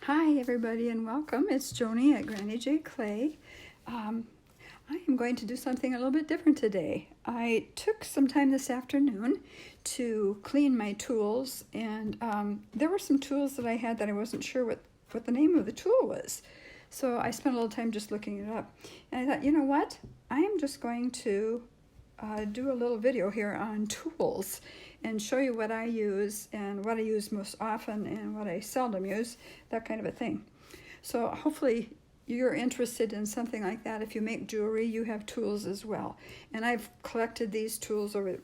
Hi everybody and welcome. It's Joni at Granny J Clay. I am going to do something a little bit different today. I took some time this afternoon to clean my tools, and there were some tools that I had that I wasn't sure what the name of the tool was. So I spent a little time just looking it up. And I thought, you know what? I am just going to do a little video here on tools and show you what I use and what I use most often and what I seldom use, that kind of a thing. So hopefully you're interested in something like that. If you make jewelry, you have tools as well. And I've collected these tools over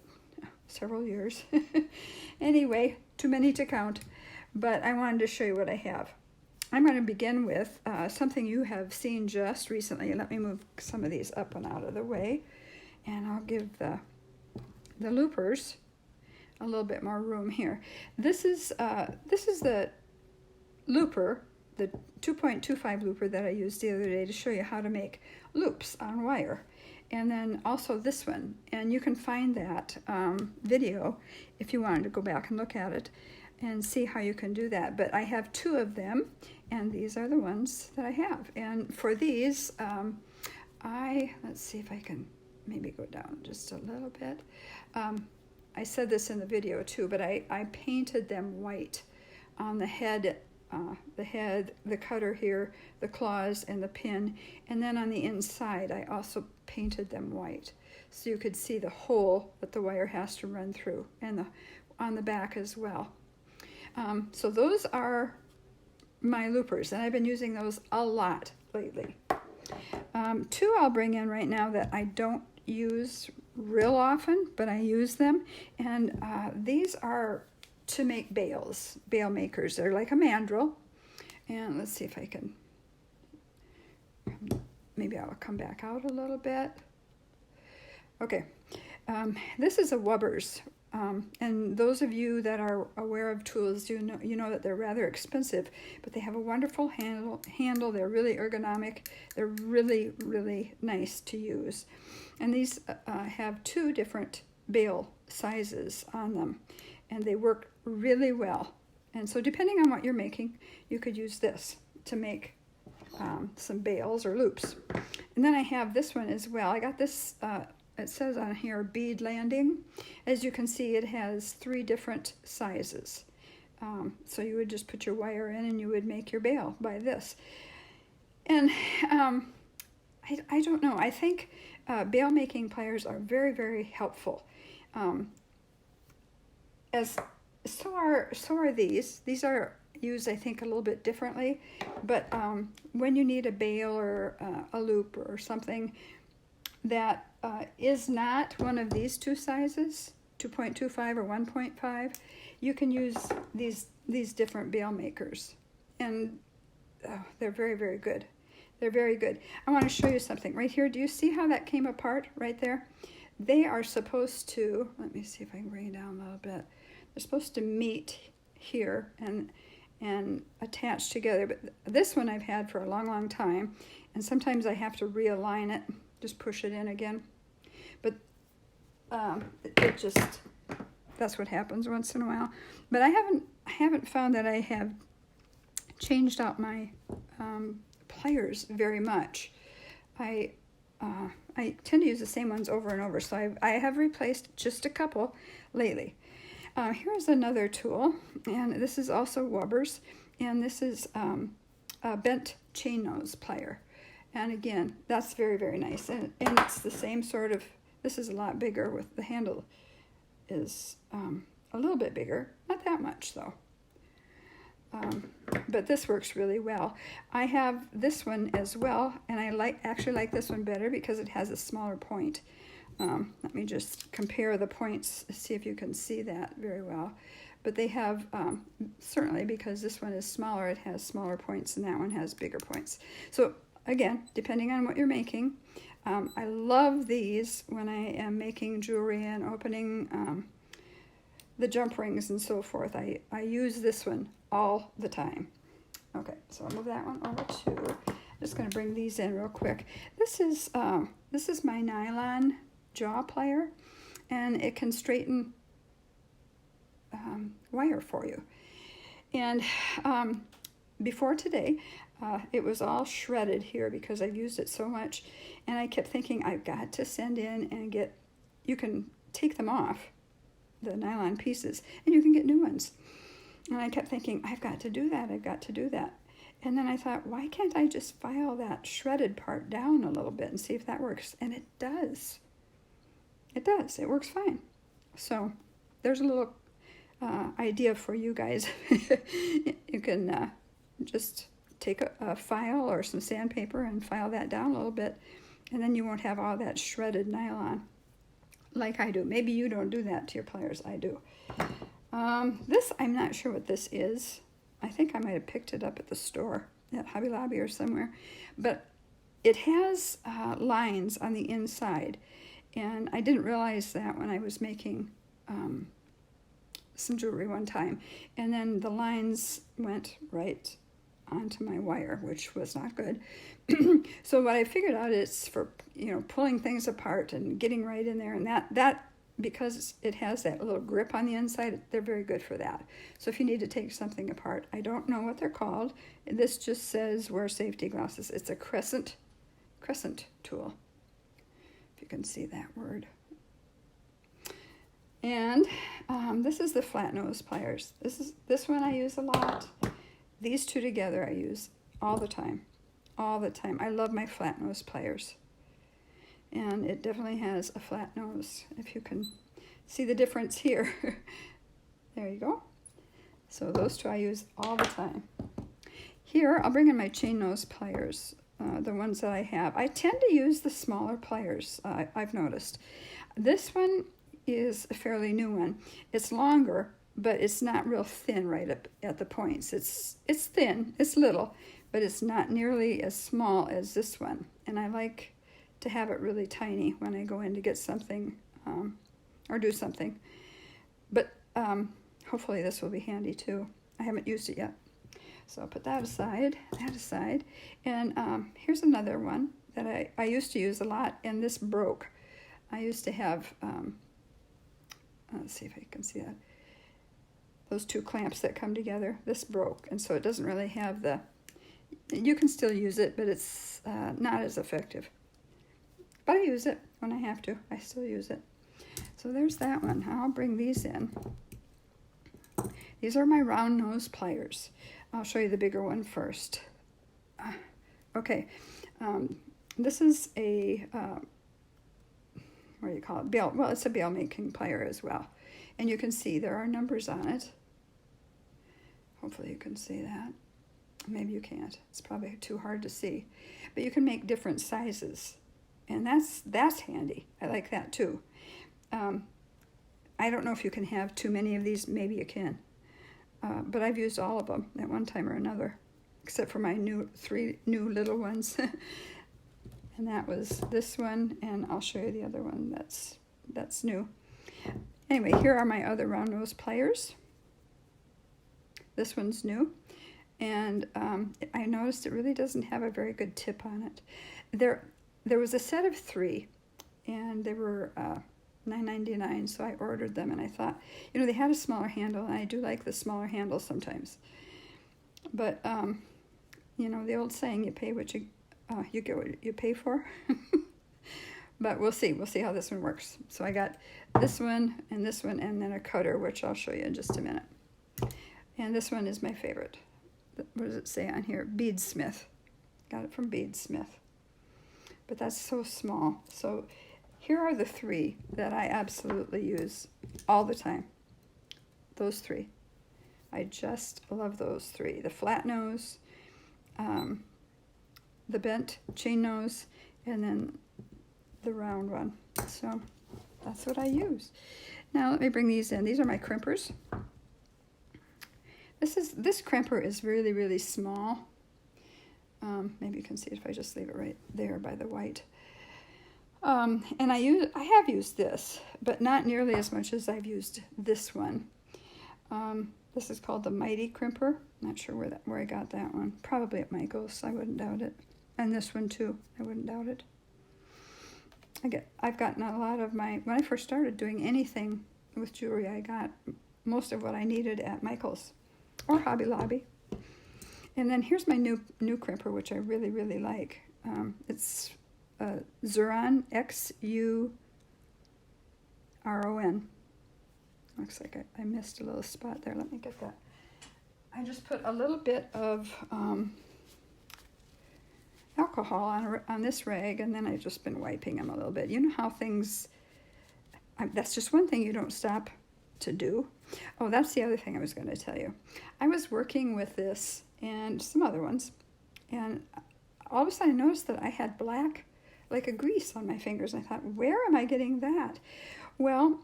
several years. Anyway, too many to count, but I wanted to show you what I have. I'm going to begin with something you have seen just recently. Let me move some of these up and out of the way, and I'll give the loopers a little bit more room here. This is the looper, the 2.25 looper that I used the other day to show you how to make loops on wire. And then also this one, and you can find that video if you wanted to go back and look at it and see how you can do that. But I have two of them, and these are the ones that I have. And for these, let's see if I can maybe go down just a little bit. I said this in the video too, but I painted them white on the head, the cutter here, the claws, and the pin. And then on the inside, I also painted them white, so you could see the hole that the wire has to run through, and on the back as well. So those are my loopers, and I've been using those a lot lately. Two I'll bring in right now that I don't use real often, but I use them, and these are to make bail makers. They're like a mandrel, and let's see if I can, maybe I'll come back out a little bit. Okay, this is a Wubbers, and those of you that are aware of tools, you know that they're rather expensive, but they have a wonderful handle. They're really ergonomic. They're really, really nice to use. And these have two different bail sizes on them, and they work really well. And so depending on what you're making, you could use this to make some bails or loops. And then I have this one as well. I got this, it says on here, bead landing. As you can see, it has three different sizes. So you would just put your wire in and you would make your bail by this. And I don't know, I think bail making pliers are very, very helpful. So are these. These are used, I think, a little bit differently, but when you need a bail or a loop or something that is not one of these two sizes, 2.25 or 1.5, you can use these different bail makers, and they're very, very good. They're very good. I want to show you something right here. Do you see how that came apart right there? They are supposed to, let me see if I can bring it down a little bit. They're supposed to meet here and attach together, but this one I've had for a long, long time, and sometimes I have to realign it, just push it in again. But it just, that's what happens once in a while. But I haven't found that I have changed out my pliers very much. I tend to use the same ones over and over, so I have replaced just a couple lately. Here's another tool, and this is also Wubbers, and this is a bent chain nose plier. And again, that's very, very nice, and it's the same sort of, this is a lot bigger, with the handle is a little bit bigger, not that much though. But this works really well. I have this one as well, and I actually like this one better because it has a smaller point. Let me just compare the points, see if you can see that very well. But they have, certainly because this one is smaller, it has smaller points, and that one has bigger points. So again, depending on what you're making, I love these when I am making jewelry and opening the jump rings and so forth. I use this one all the time. Okay, so I'll move that one over to, I'm just going to bring these in real quick. This is my nylon jaw plier, and it can straighten wire for you. And before today, it was all shredded here because I've used it so much, and I kept thinking I've got to send in and get, you can take them off, the nylon pieces, and you can get new ones. And I kept thinking, I've got to do that, I've got to do that. And then I thought, why can't I just file that shredded part down a little bit and see if that works? And it does. It does. It works fine. So there's a little idea for you guys. You can just take a file or some sandpaper and file that down a little bit, and then you won't have all that shredded nylon like I do. Maybe you don't do that to your pliers. I do. This, I'm not sure what this is. I think I might have picked it up at the store, at Hobby Lobby or somewhere. But it has lines on the inside. And I didn't realize that when I was making some jewelry one time. And then the lines went right onto my wire, which was not good. So what I figured out is for, pulling things apart and getting right in there. And that because it has that little grip on the inside, they're very good for that. So if you need to take something apart, I don't know what they're called. This just says wear safety glasses. It's a Crescent Tool, if you can see that word. And this is the flat nose pliers. This one I use a lot. These two together I use all the time. All the time. I love my flat nose pliers. And it definitely has a flat nose, if you can see the difference here. There you go. So those two I use all the time. Here, I'll bring in my chain nose pliers, the ones that I have. I tend to use the smaller pliers, I've noticed. This one is a fairly new one. It's longer, but it's not real thin right up at the points. It's thin, it's little, but it's not nearly as small as this one. And I like to have it really tiny when I go in to get something or do something. But hopefully this will be handy too. I haven't used it yet. So I'll put that aside, And here's another one that I used to use a lot, and this broke. I used to have, let's see if I can see that. Those two clamps that come together, this broke. And so it doesn't really have you can still use it, but it's not as effective. But I use it when I have to. I still use it. So there's that one. I'll bring these in. These are my round nose pliers. I'll show you the bigger one first. Okay. This is a, what do you call it? Bail. Well, it's a bail making plier as well. And you can see there are numbers on it. Hopefully you can see that. Maybe you can't. It's probably too hard to see. But you can make different sizes. And that's handy. I like that too. I don't know if you can have too many of these. Maybe you can. But I've used all of them at one time or another, except for my three new little ones. And that was this one, and I'll show you the other one that's new. Anyway, here are my other round nose pliers. This one's new. And I noticed it really doesn't have a very good tip on it. There was a set of 3, and they were $9.99, so I ordered them, and I thought, they had a smaller handle, and I do like the smaller handle sometimes. But, the old saying, you pay what you get what you pay for. But we'll see how this one works. So I got this one, and then a cutter, which I'll show you in just a minute. And this one is my favorite. What does it say on here? Beadsmith. Got it from Beadsmith. But that's so small. So here are the 3 that I absolutely use all the time. Those 3. I just love those 3. The flat nose, the bent chain nose, and then the round one. So that's what I use. Now let me bring these in. These are my crimpers. This crimper is really, really small. Maybe you can see it if I just leave it right there by the white. And I have used this, but not nearly as much as I've used this one. This is called the Mighty Crimper. Not sure where I got that one. Probably at Michael's. I wouldn't doubt it. And this one too. I wouldn't doubt it. I've gotten a lot of when I first started doing anything with jewelry, I got most of what I needed at Michael's or Hobby Lobby. And then here's my new crimper, which I really, really like. It's Xuron, Xuron. Looks like I missed a little spot there. Let me get that. I just put a little bit of alcohol on this rag, and then I've just been wiping them a little bit. You know how things, that's just one thing you don't stop to do. Oh, that's the other thing I was going to tell you. I was working with this and some other ones, and all of a sudden I noticed that I had black, like a grease on my fingers. I thought, where am I getting that? Well,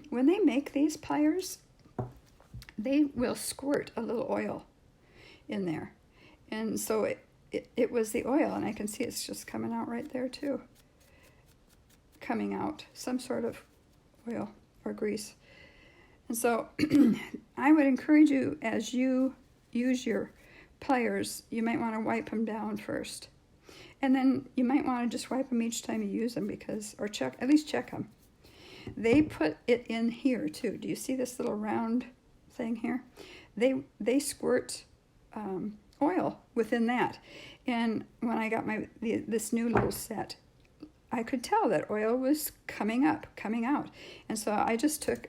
when they make these pliers, they will squirt a little oil in there. And so it was the oil, and I can see it's just coming out right there too. Coming out, some sort of oil or grease. And so I would encourage you, as you use your pliers, you might want to wipe them down first. And then you might want to just wipe them each time you use them, or at least check them. They put it in here too. Do you see this little round thing here? They squirt oil within that. And when I got this new little set, I could tell that oil was coming out. And so I just took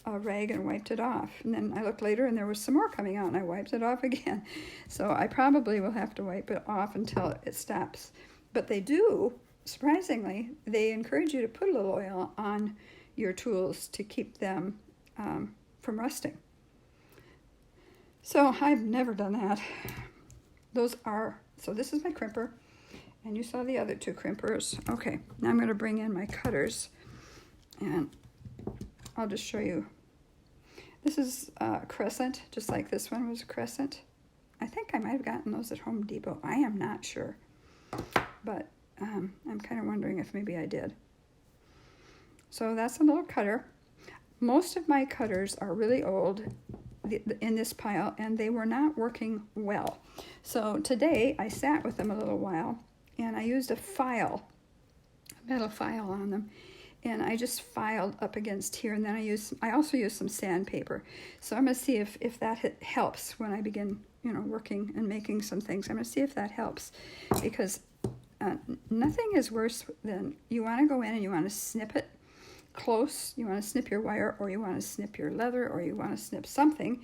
a rag and wiped it off. And then I looked later and there was some more coming out, and I wiped it off again. So I probably will have to wipe it off until it stops. But they do, surprisingly, they encourage you to put a little oil on your tools to keep them from rusting. So I've never done that. So this is my crimper, and you saw the other two crimpers. Okay, now I'm going to bring in my cutters, and I'll just show you. This is Crescent, just like this one was Crescent. I think I might have gotten those at Home Depot. I am not sure, but I'm kind of wondering if maybe I did. So that's a little cutter. Most of my cutters are really old in this pile, and they were not working well. So today I sat with them a little while, and I used a metal file on them, and I just filed up against here, and then I also used some sandpaper. So I'm going to see if that helps when I begin, working and making some things. I'm going to see if that helps, because nothing is worse than you want to go in and you want to snip it close. You want to snip your wire, or you want to snip your leather, or you want to snip something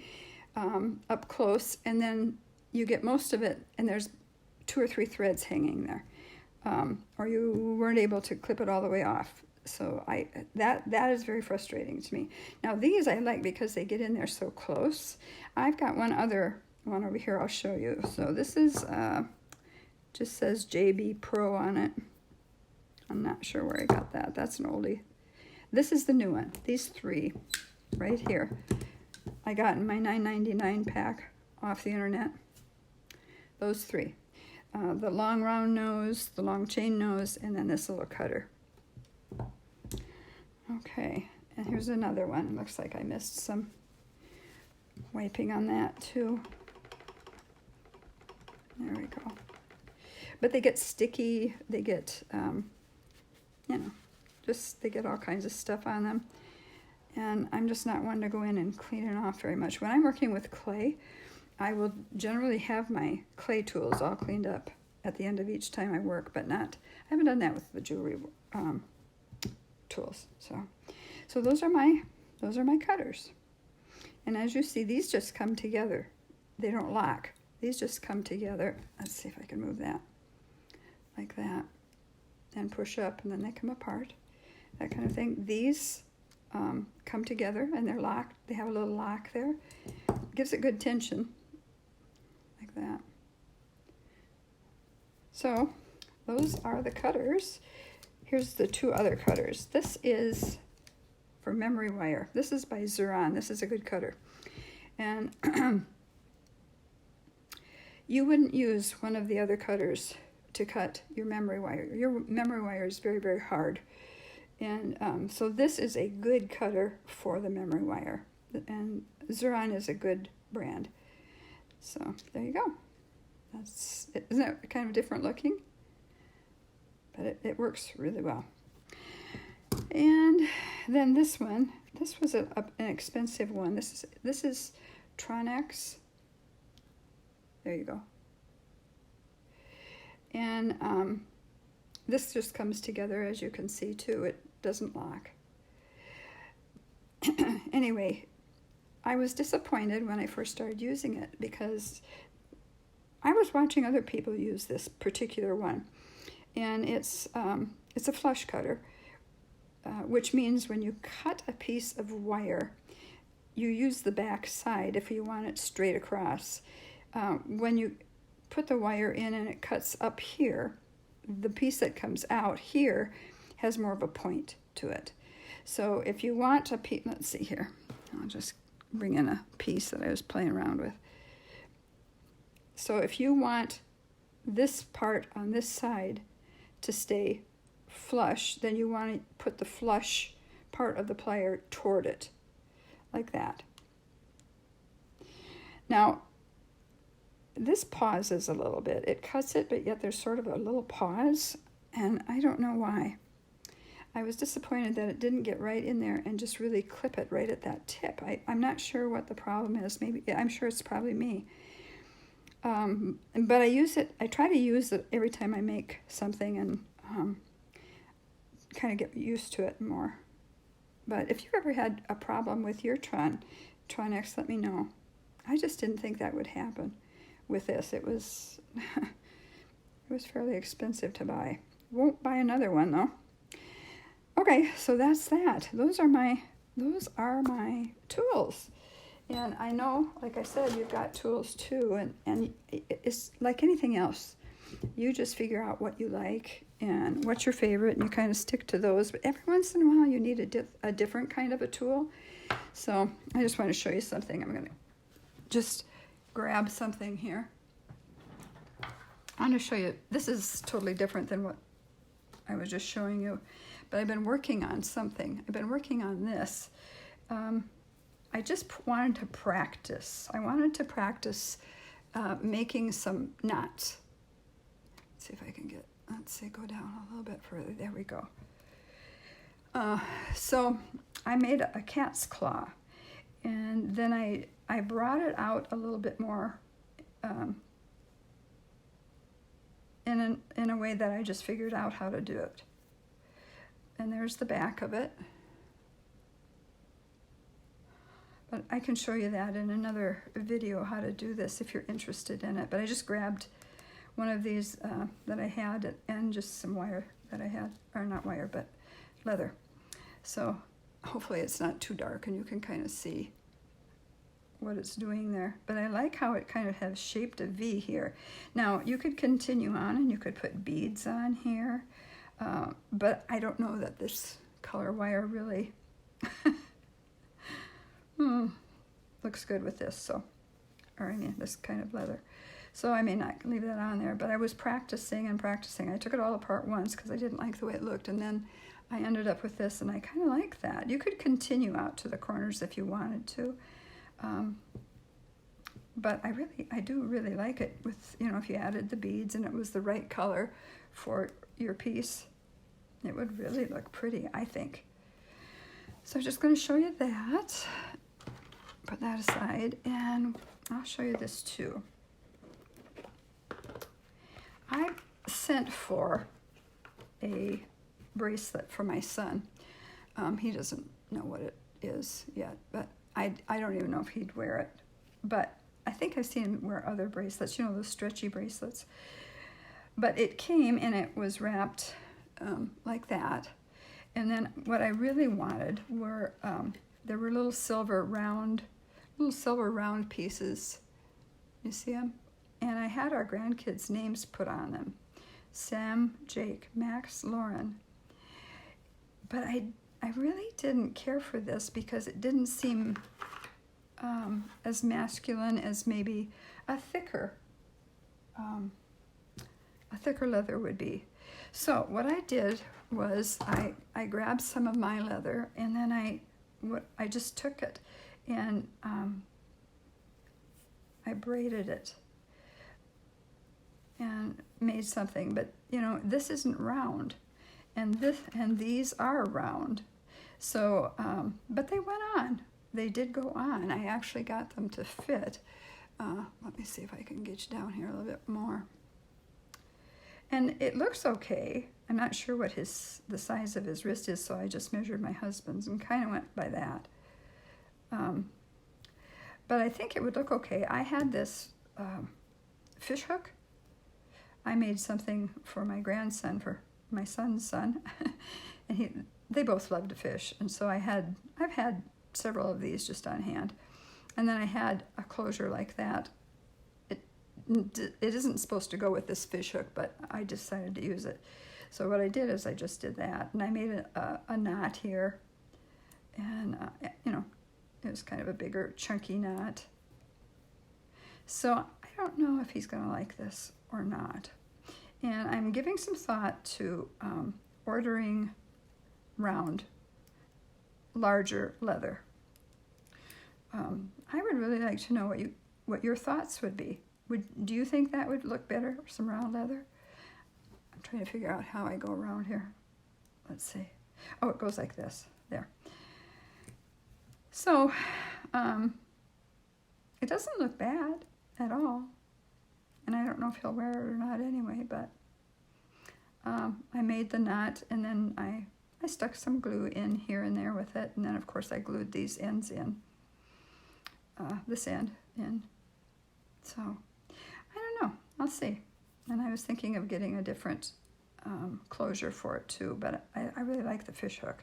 up close, and then you get most of it, and there's 2 or 3 threads hanging there, or you weren't able to clip it all the way off. So that is very frustrating to me. Now these I like because they get in there so close. I've got one other one over here I'll show you. So this is just says JB Pro on it. I'm not sure where I got that. That's an oldie. This is the new one. These 3 right here I got in my $9.99 pack off the internet. Those 3. The long round nose, the long chain nose, and then this little cutter. Okay, and here's another one. It looks like I missed some wiping on that too. There we go. But they get sticky. They get, they get all kinds of stuff on them. And I'm just not one to go in and clean it off very much. When I'm working with clay, I will generally have my clay tools all cleaned up at the end of each time I work, but I haven't done that with the jewelry tools. So those are my cutters. And as you see, these just come together. They don't lock. These just come together. Let's see if I can move that like that and push up, and then they come apart, that kind of thing. These come together and they're locked. They have a little lock there. Gives it good tension like that. So those are the cutters. Here's the 2 other cutters. This is for memory wire. This is by Xuron. This is a good cutter. And you wouldn't use one of the other cutters to cut your memory wire. Your memory wire is very, very hard. And so this is a good cutter for the memory wire. And Xuron is a good brand. So there you go. Isn't that kind of different looking? But it works really well. And then this one, this was an expensive one. This is Tronex. There you go. And this just comes together, as you can see, too. It doesn't lock. Anyway, I was disappointed when I first started using it because I was watching other people use this particular one. And it's a flush cutter, which means when you cut a piece of wire, you use the back side if you want it straight across. When you put the wire in and it cuts up here, the piece that comes out here has more of a point to it. So if you want a piece, let's see here, I'll just bring in a piece that I was playing around with. So if you want this part on this side to stay flush, then you want to put the flush part of the plier toward it, like that. Now, this pauses a little bit. It cuts it, but yet there's sort of a little pause, and I don't know why. I was disappointed that it didn't get right in there and just really clip it right at that tip. I'm not sure what the problem is. Maybe, I'm sure it's probably me. But I try to use it every time I make something and kind of get used to it more. But if you ever had a problem with your Tron-X, let me know. I just didn't think that would happen with this. It was it was fairly expensive to buy. Won't buy another one though. Okay, so that's that. Those are my tools. And I know, like I said, you've got tools too, and it's like anything else. You just figure out what you like and what's your favorite, and you kind of stick to those. But every once in a while, you need a different kind of a tool. So I just want to show you something. I'm going to just grab something here. I want to show you, this is totally different than what I was just showing you, but I've been working on something. I've been working on this. I just wanted to practice. I wanted to practice making some knots. Let's see if I can get, let's see, go down a little bit further. There we go. So I made a cat's claw, and then I brought it out a little bit more in a way that I just figured out how to do it. And there's the back of it. But I can show you that in another video, how to do this if you're interested in it. But I just grabbed one of these that I had and just some wire that I had, or not wire, but leather. So hopefully it's not too dark and you can kind of see what it's doing there. But I like how it kind of has shaped a V here. Now you could continue on and you could put beads on here, but I don't know that this color wire really looks good with this, so, or I mean this kind of leather. So I may not leave that on there, but I was practicing and practicing. I took it all apart once because I didn't like the way it looked, and then I ended up with this, and I kind of like that. You could continue out to the corners if you wanted to, but I do really like it with, you know, if you added the beads and it was the right color for your piece, it would really look pretty, I think. So I'm just going to show you that. Put that aside, and I'll show you this too. I sent for a bracelet for my son. He doesn't know what it is yet, but I don't even know if he'd wear it. But I think I've seen him wear other bracelets, you know, those stretchy bracelets. But it came and it was wrapped like that. And then what I really wanted were, there were little silver round pieces. You see them? And I had our grandkids' names put on them. Sam, Jake, Max, Lauren. But I really didn't care for this because it didn't seem as masculine as maybe a thicker leather would be. So what I did was I grabbed some of my leather, and then I just took it and I braided it and made something. But you know, this isn't round, and these are round. So but they went on. They did go on. I actually got them to fit. Let let me see if I can get you down here a little bit more. And it looks okay. I'm not sure what the size of his wrist is, so I just measured my husband's and kind of went by that. But I think it would look okay. I had this fish hook. I made something for my grandson, for my son's son, and they both love to fish, and so I've had several of these just on hand. And then I had a closure like that. It isn't supposed to go with this fish hook, but I decided to use it. So what I did is I just did that, and I made a knot here, and you know, it was kind of a bigger, chunky knot. So I don't know if he's going to like this or not. And I'm giving some thought to ordering round, larger leather. I would really like to know what your thoughts would be. Do you think that would look better, some round leather? I'm trying to figure out how I go around here. Let's see. Oh, it goes like this. There. So, it doesn't look bad at all. And I don't know if he'll wear it or not anyway, but I made the knot, and then I stuck some glue in here and there with it, and then of course I glued these ends in, this end in. So, I don't know, I'll see. And I was thinking of getting a different closure for it too, but I really like the fish hook.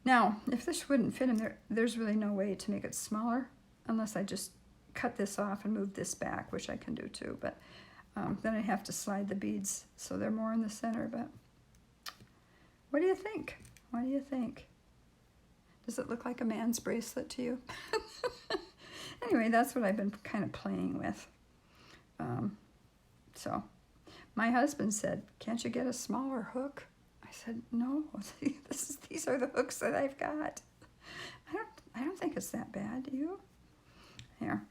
Now, if this wouldn't fit him, there's really no way to make it smaller unless I just cut this off and move this back, which I can do too, but then I have to slide the beads so they're more in the center. But what do you think? What do you think? Does it look like a man's bracelet to you? Anyway, that's what I've been kind of playing with. So my husband said, "Can't you get a smaller hook?" I said, "No, these are the hooks that I've got." I don't think it's that bad, do you? Here.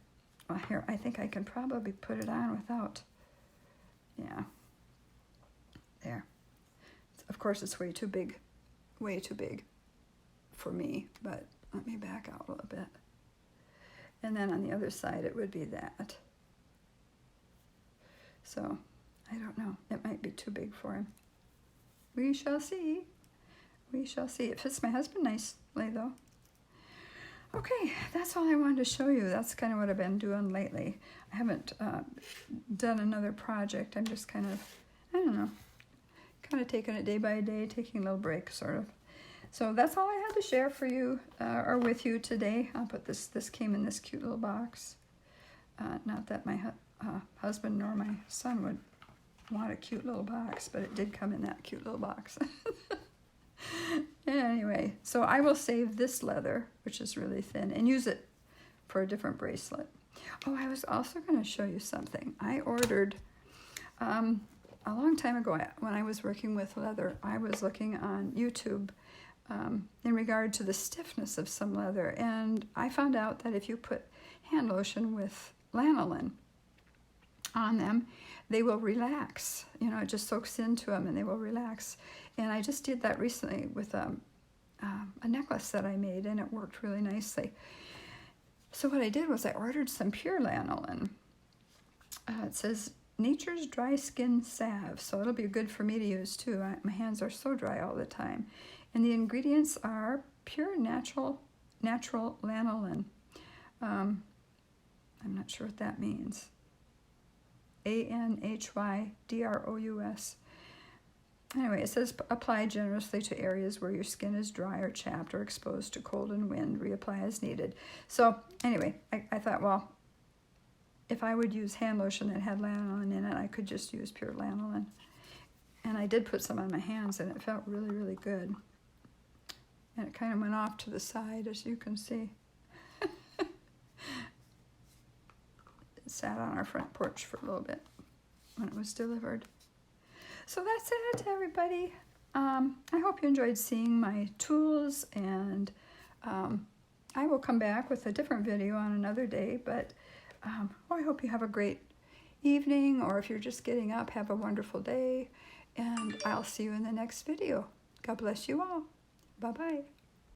Well, here, I think I can probably put it on without, yeah. There. Of course, it's way too big for me, but let me back out a little bit. And then on the other side, it would be that. So, I don't know. It might be too big for him. We shall see. We shall see. It fits my husband nicely, though. Okay, that's all I wanted to show you. That's kind of what I've been doing lately. I haven't done another project. I'm just kind of, I don't know, kind of taking it day by day, taking a little break, sort of. So that's all I had to share for you, or with you today. I'll put this came in this cute little box. Not that my husband nor my son would want a cute little box, but it did come in that cute little box. Anyway, so I will save this leather, which is really thin, and use it for a different bracelet. Oh, I was also going to show you something. I ordered, a long time ago, when I was working with leather, I was looking on YouTube in regard to the stiffness of some leather, and I found out that if you put hand lotion with lanolin on them, they will relax. You know, it just soaks into them and they will relax. And I just did that recently with a necklace that I made, and it worked really nicely. So what I did was I ordered some pure lanolin. It says Nature's Dry Skin Salve, so it'll be good for me to use too. My hands are so dry all the time. And the ingredients are pure natural lanolin. I'm not sure what that means. ANHYDROUS. Anyway, it says apply generously to areas where your skin is dry or chapped or exposed to cold and wind. Reapply as needed. So anyway, I thought, well, if I would use hand lotion that had lanolin in it, I could just use pure lanolin. And I did put some on my hands, and it felt really, really good. And it kind of went off to the side, as you can see. It sat on our front porch for a little bit when it was delivered. So that's it, everybody. I hope you enjoyed seeing my tools, and I will come back with a different video on another day, but I hope you have a great evening, or if you're just getting up, have a wonderful day, and I'll see you in the next video. God bless you all. Bye-bye.